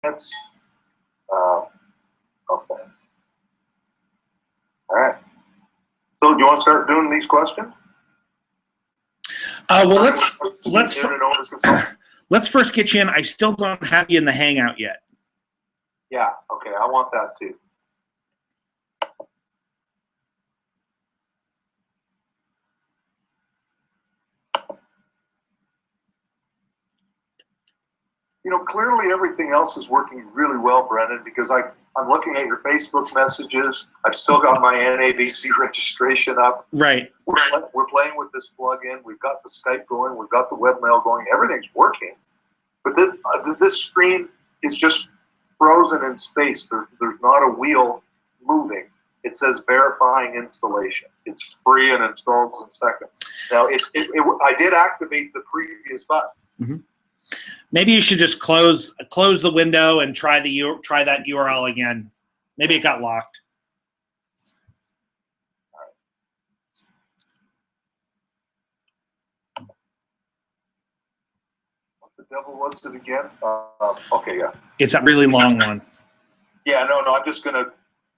minutes. Okay. All right. So do you want to start doing these questions? Well, let's first get you in. I still don't have you in the Hangout yet. Yeah. Okay. I want that too. You know, clearly everything else is working really well, Brendan, because I'm looking at your Facebook messages. I've still got my NABC registration up. Right. We're playing with this plugin. We've got the Skype going. We've got the webmail going. Everything's working. But this screen is just frozen in space. There's not a wheel moving. It says verifying installation. It's free and installs in seconds. Now, I did activate the previous button. Mm-hmm. Maybe you should just close the window and try that URL again. Maybe it got locked. What the devil was it again? Okay, yeah. It's a really long one. Yeah, no, I'm just gonna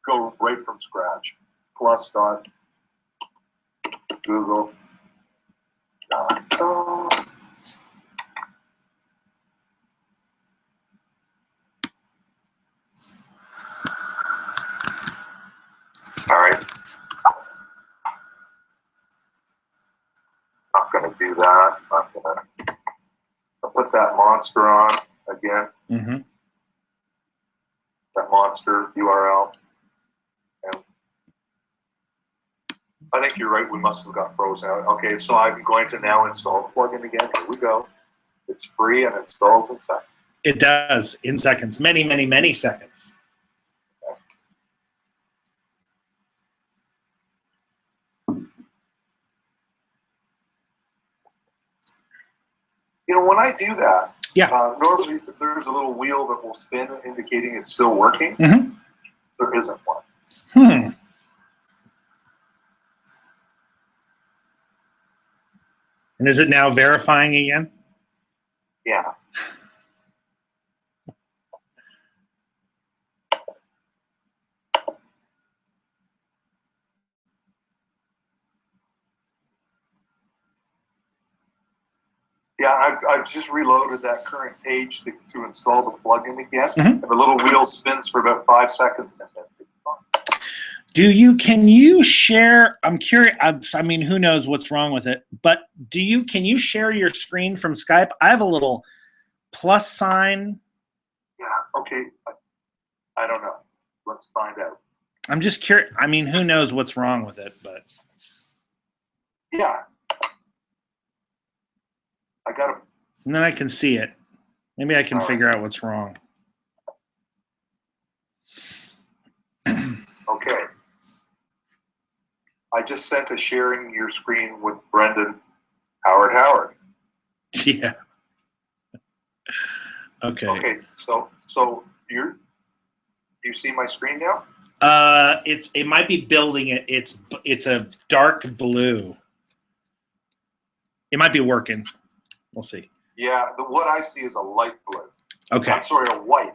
go right from scratch. Plus dot Google. All right. Not going to do that. I'll put that monster on again. Mm-hmm. That monster URL. And I think you're right. We must have got frozen out. Okay, so I'm going to now install the plugin again. Here we go. It's free and installs in seconds. It does in seconds. Many, many, many seconds. You know, when I do that, yeah. Normally there's a little wheel that will spin indicating it's still working. Mm-hmm. There isn't one. And is it now verifying again? Yeah. Yeah, I've just reloaded that current page to install the plugin again. Mm-hmm. And the little wheel spins for about 5 seconds. And then it's gone. Can you share, I'm curious, I mean, who knows what's wrong with it, but can you share your screen from Skype? I have a little plus sign. Yeah, okay. I don't know. Let's find out. I'm just curious. I mean, who knows what's wrong with it, but. Yeah. I got it. And then I can see it. Maybe I can figure out what's wrong. Okay. I just sent a sharing your screen with Brendan Howard. Yeah. Okay. Okay. So do you see my screen now? It might be building it. It's a dark blue. It might be working. We'll see. Yeah, what I see is a light blue. Okay. I'm sorry, a white.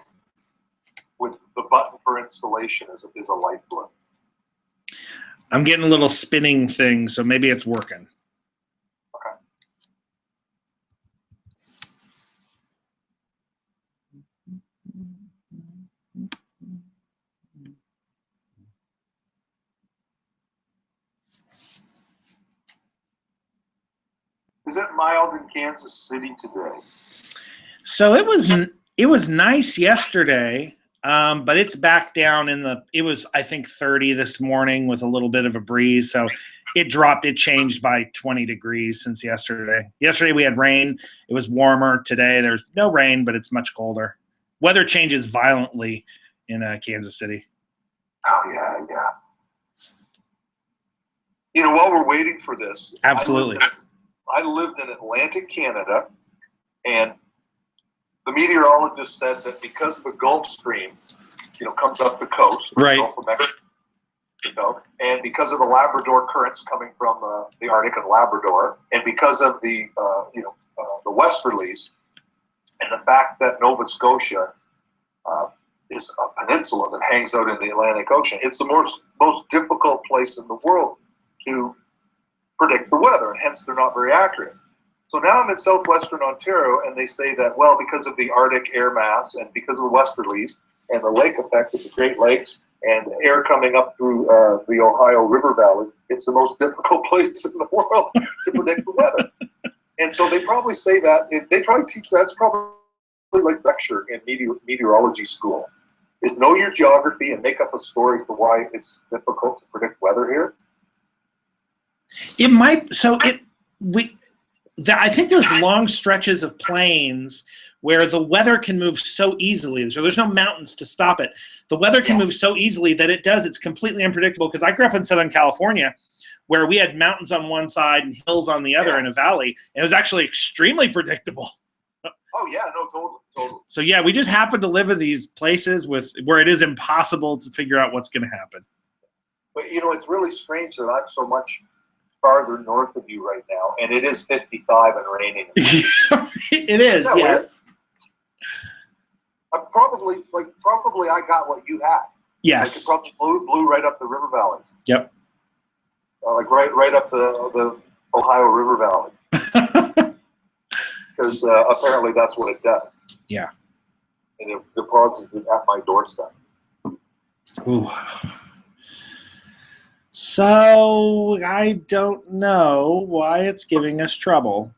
With the button for installation is a light blue. I'm getting a little spinning thing, so maybe it's working. Okay. Is it mild in Kansas City today? So it was nice yesterday, but it's back down it was, I think, 30 this morning with a little bit of a breeze. So it dropped. It changed by 20 degrees since yesterday. Yesterday we had rain. It was warmer. Today there's no rain, but it's much colder. Weather changes violently in Kansas City. Oh, yeah. You know, while we're waiting for this. Absolutely. I lived in Atlantic Canada, and the meteorologist said that because the Gulf Stream, comes up the coast, right, Gulf of Mexico, and because of the Labrador currents coming from the Arctic and Labrador, and because of the the westerlies, and the fact that Nova Scotia is a peninsula that hangs out in the Atlantic Ocean. It's the most difficult place in the world to predict the weather, and hence they're not very accurate. So now I'm in southwestern Ontario, and they say that, well, because of the Arctic air mass and because of the westerlies and the lake effect of the Great Lakes and air coming up through the Ohio River Valley, it's the most difficult place in the world to predict the weather. And so they probably say that, they probably teach that's probably like lecture in meteorology school, is know your geography and make up a story for why it's difficult to predict weather here. It might, I think there's long stretches of plains where the weather can move so easily. So there's no mountains to stop it. The weather can move so easily that it's completely unpredictable. Because I grew up in Southern California, where we had mountains on one side and hills on the other in a valley. And it was actually extremely predictable. Oh yeah, no, totally. So yeah, we just happen to live in these places where it is impossible to figure out what's going to happen. But you know, it's really strange that I'm so much farther north of you right now, and it is 55 and raining. It is, yes. I'm probably I got what you had. Yes. Like it probably blew right up the river valley. Yep. Like right up the Ohio River Valley. Because apparently that's what it does. Yeah. And it deposits it at my doorstep. Ooh. So I don't know why it's giving us trouble.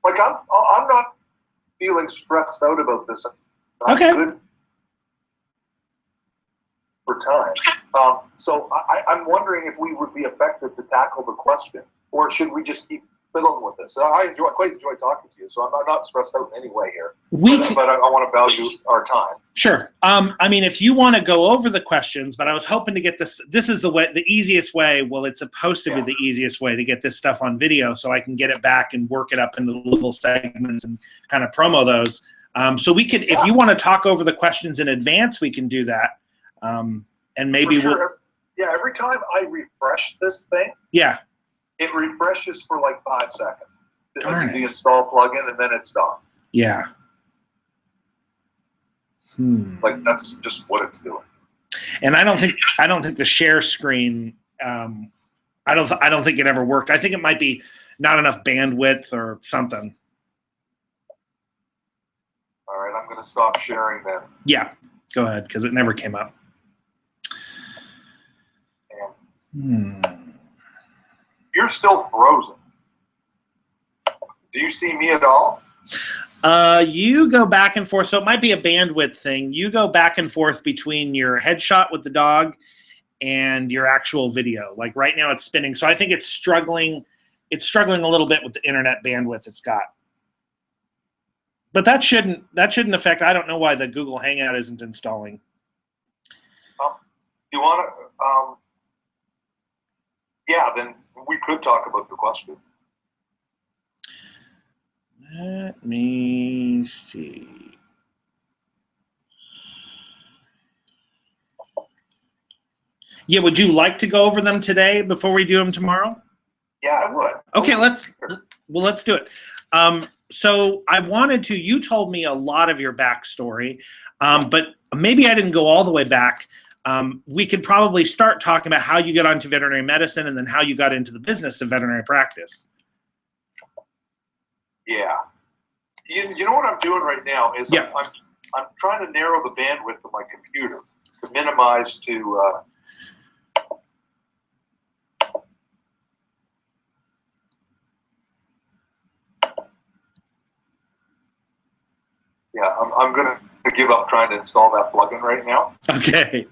Like I'm not feeling stressed out about this. Okay. Good for time. So I'm wondering if we would be effective to tackle the question, or should we just keep fiddling with this? I quite enjoy talking to you, so I'm not stressed out in any way here. But I want to value our time. Sure. I mean, if you want to go over the questions, but I was hoping to get this. This is the easiest way. Well, it's supposed to be the easiest way to get this stuff on video, so I can get it back and work it up into little segments and kind of promo those. So we could, if you want to talk over the questions in advance, we can do that. And maybe yeah. Every time I refresh this thing, it refreshes for like 5 seconds. The install plugin, and then it's done. Yeah. Like that's just what it's doing. And I don't think the share screen. I don't think it ever worked. I think it might be not enough bandwidth or something. All right, I'm going to stop sharing then. Yeah, go ahead, because it never came up. You're still frozen. Do you see me at all? You go back and forth, so it might be a bandwidth thing. You go back and forth between your headshot with the dog and your actual video. Like right now it's spinning. So I think it's struggling a little bit with the internet bandwidth it's got. But that shouldn't affect. I don't know why the Google Hangout isn't installing. You want to yeah, then we could talk about the question. Let me see. Yeah, would you like to go over them today before we do them tomorrow? Yeah, I would. Okay, let's do it. So I wanted to. You told me a lot of your backstory, but maybe I didn't go all the way back. We could probably start talking about how you got onto veterinary medicine and then how you got into the business of veterinary practice. Yeah. You know what I'm doing right now is I'm trying to narrow the bandwidth of my computer to minimize to I'm going to give up trying to install that plugin right now. Okay.